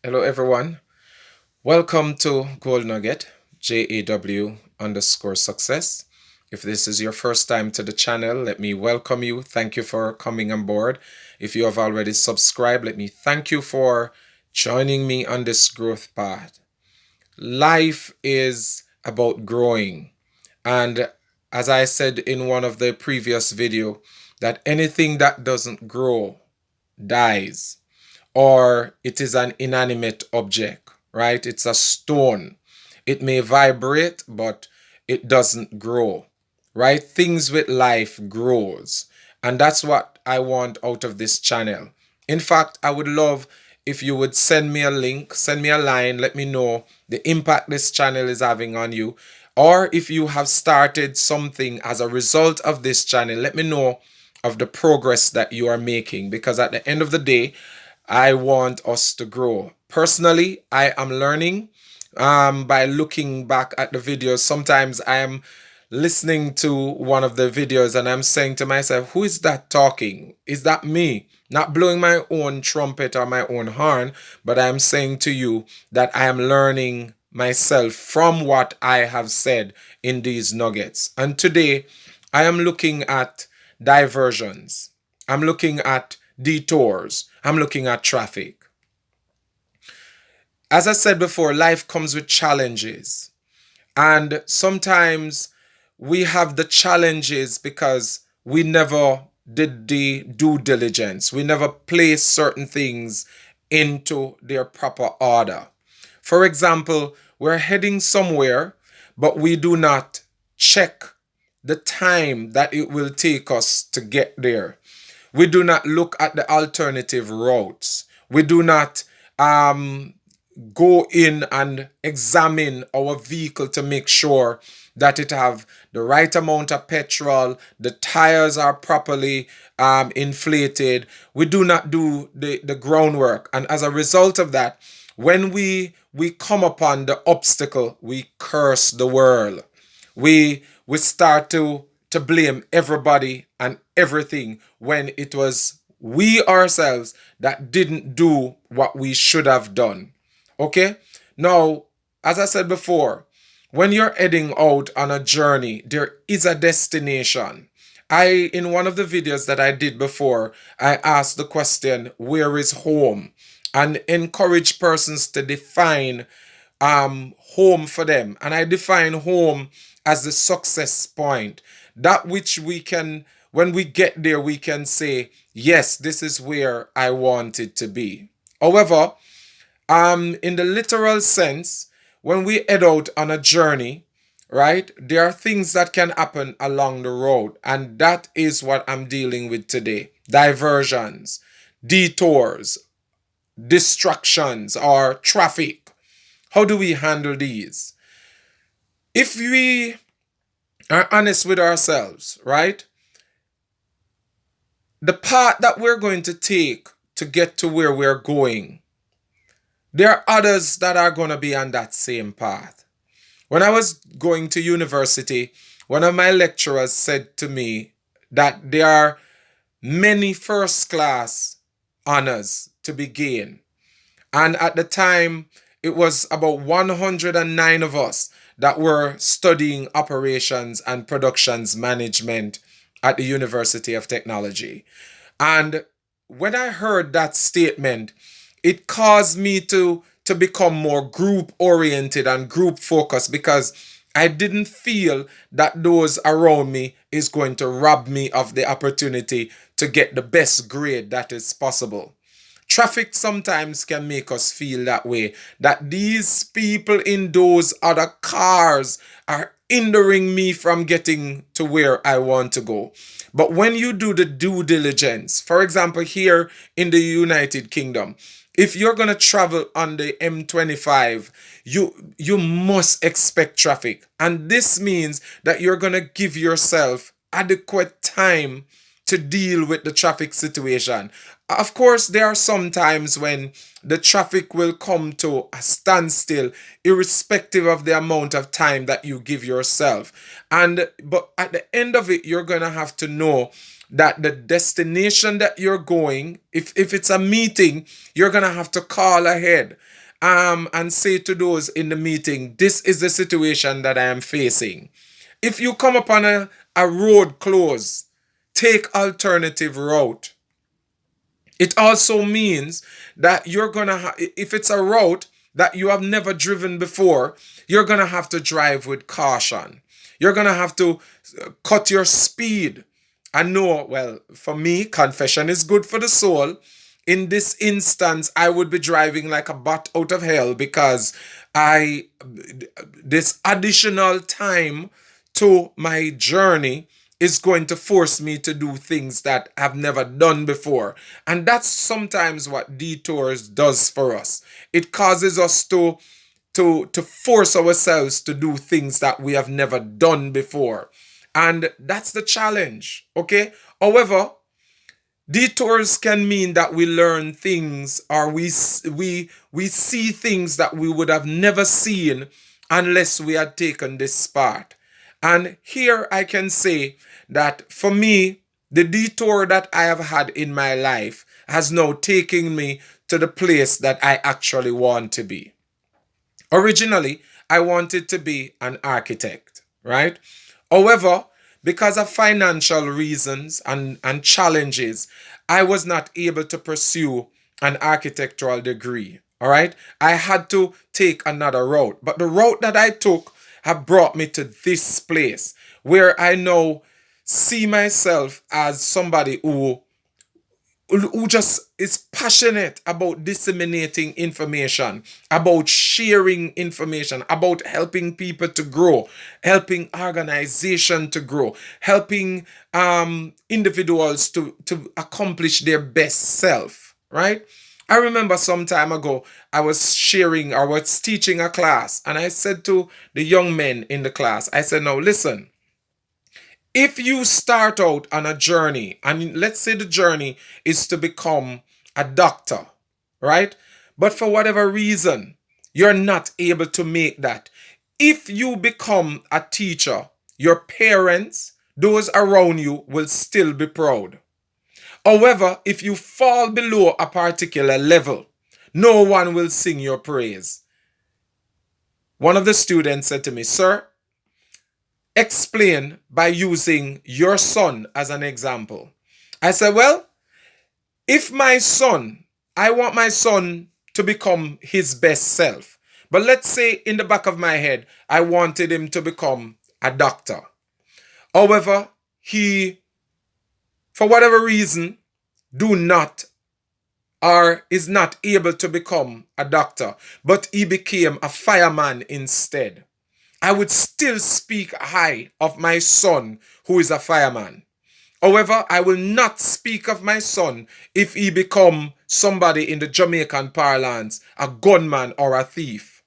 Hello, everyone. Welcome to Gold Nugget, JAW_success. If this is your first time to the channel, let me welcome you. Thank you for coming on board. If you have already subscribed, let me thank you for joining me on this growth path. Life is about growing. And as I said in one of the previous video, that anything that doesn't grow dies, or it is an inanimate object, right? It's a stone. It may vibrate, but it doesn't grow, right? Things with life grows. And that's what I want out of this channel. In fact, I would love if you would send me a link, send me a line, let me know the impact this channel is having on you. Or if you have started something as a result of this channel, let me know of the progress that you are making, because at the end of the day, I want us to grow. Personally, I am learning by looking back at the videos. Sometimes I am listening to one of the videos and I'm saying to myself, who is that talking? Is that me? Not blowing my own trumpet or my own horn, but I'm saying to you that I am learning myself from what I have said in these nuggets. And today, I am looking at diversions. I'm looking at detours. I'm looking at traffic. As I said before, life comes with challenges. And sometimes we have the challenges because we never did the due diligence. We never placed certain things into their proper order. For example, we're heading somewhere, but we do not check the time that it will take us to get there. We do not look at the alternative routes. We do not go in and examine our vehicle to make sure that it have the right amount of petrol, the tires are properly inflated. We do not do the groundwork. And as a result of that, when we come upon the obstacle, we curse the world. We start to blame everybody and everything when it was we ourselves that didn't do what we should have done. Okay? Now, as I said before, when you're heading out on a journey, there is a destination. In one of the videos that I did before, I asked the question, where is home? And encourage persons to define home for them. And I define home as the success point. That which we can, when we get there, we can say, yes, this is where I want it to be. However, in the literal sense, when we head out on a journey, right, there are things that can happen along the road. And that is what I'm dealing with today. Diversions, detours, distractions, or traffic. How do we handle these? If we are honest with ourselves, right, the path that we're going to take to get to where we're going, there are others that are going to be on that same path. When I was going to university, one of my lecturers said to me that there are many first class honors to be gained. And at the time, it was about 109 of us that were studying operations and productions management at the University of Technology. And when I heard that statement, it caused me to become more group oriented and group focused, because I didn't feel that those around me is going to rob me of the opportunity to get the best grade that is possible. Traffic sometimes can make us feel that way, that these people in those other cars are hindering me from getting to where I want to go. But when you do the due diligence, for example, here in the United Kingdom, if you're going to travel on the M25, you must expect traffic. And this means that you're going to give yourself adequate time to deal with the traffic situation. Of course, there are some times when the traffic will come to a standstill, irrespective of the amount of time that you give yourself. But at the end of it, you're gonna have to know that the destination that you're going, if it's a meeting, you're going to have to call ahead and say to those in the meeting, this is the situation that I am facing. If you come upon a road closed, take alternative route. It also means that you're gonna if it's a route that you have never driven before, you're gonna have to drive with caution. You're gonna have to cut your speed. I know, well, for me, confession is good for the soul. In this instance, I would be driving like a bat out of hell because I this additional time to my journey is going to force me to do things that I've never done before. And that's sometimes what detours does for us. It causes us to force ourselves to do things that we have never done before. And that's the challenge, okay? However, detours can mean that we learn things, or we see things that we would have never seen unless we had taken this path. And here I can say that for me, the detour that I have had in my life has now taken me to the place that I actually want to be. Originally, I wanted to be an architect, right? However, because of financial reasons and challenges, I was not able to pursue an architectural degree. All right. I had to take another route. But the route that I took have brought me to this place where I now see myself as somebody who just is passionate about disseminating information, about sharing information, about helping people to grow, helping organization to grow, helping individuals to accomplish their best self, right? I remember some time ago, I was sharing, I was teaching a class, and I said to the young men in the class, I said, now listen, if you start out on a journey, and let's say the journey is to become a doctor, right? But for whatever reason, you're not able to make that. If you become a teacher, your parents, those around you will still be proud. However, if you fall below a particular level, no one will sing your praise. One of the students said to me, sir, explain by using your son as an example. I said, well, if my son, I want my son to become his best self. But let's say in the back of my head, I wanted him to become a doctor. However, he, for whatever reason, do not or is not able to become a doctor, but he became a fireman instead. I would still speak high of my son who is a fireman. However, I will not speak of my son if he become somebody in the Jamaican parlance, a gunman or a thief.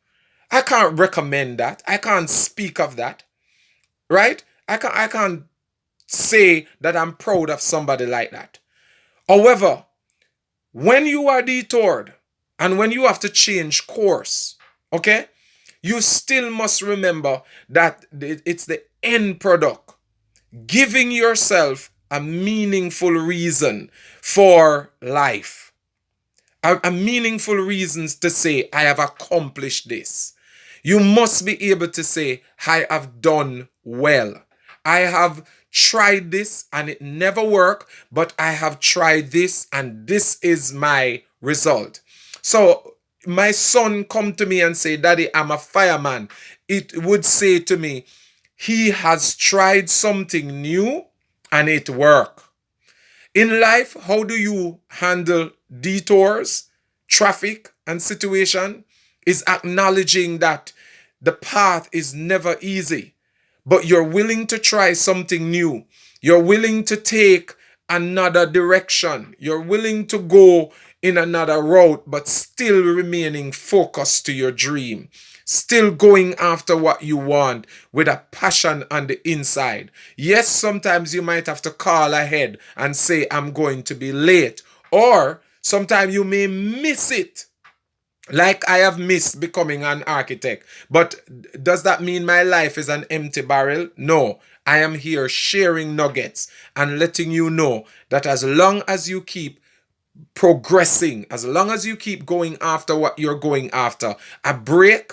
I can't recommend that. I can't speak of that. Right? I can't say that I'm proud of somebody like that. However, when you are detoured and when you have to change course, okay, you still must remember that it's the end product. Giving yourself a meaningful reason for life. A meaningful reasons to say, I have accomplished this. You must be able to say, I have done well. I have tried this and it never worked, but I have tried this and this is my result. So my son come to me and say, Daddy, I'm a fireman. It would say to me, he has tried something new and it worked. In life, how do you handle detours, traffic, and situation? Is acknowledging that the path is never easy, but you're willing to try something new. You're willing to take another direction. You're willing to go in another route, but still remaining focused to your dream. Still going after what you want with a passion on the inside. Yes, sometimes you might have to call ahead and say, I'm going to be late. Or sometimes you may miss it. Like I have missed becoming an architect. But does that mean my life is an empty barrel? No. I am here sharing nuggets and letting you know that as long as you keep progressing, as long as you keep going after what you're going after, a break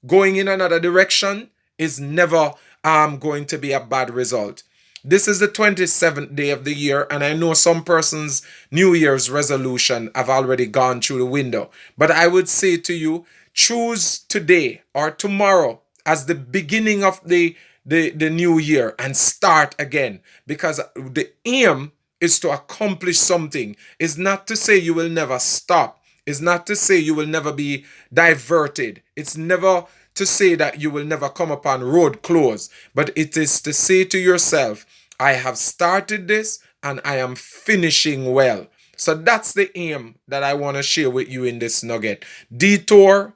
going in another direction is never going to be a bad result. This is the 27th day of the year, and I know some persons' New Year's resolution have already gone through the window. But I would say to you, choose today or tomorrow as the beginning of the new year and start again, because the aim is to accomplish something. Is not to say you will never stop. It's not to say you will never be diverted. It's never to say that you will never come upon road closed. But it is to say to yourself, I have started this and I am finishing well. So that's the aim that I want to share with you in this nugget. Detour,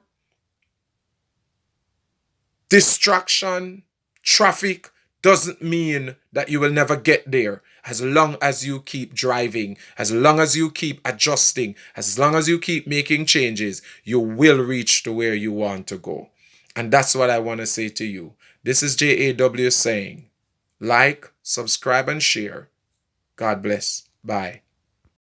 distraction, traffic doesn't mean that you will never get there. As long as you keep driving, as long as you keep adjusting, as long as you keep making changes, you will reach to where you want to go. And that's what I want to say to you. This is JAW saying, like, subscribe, and share. God bless. Bye.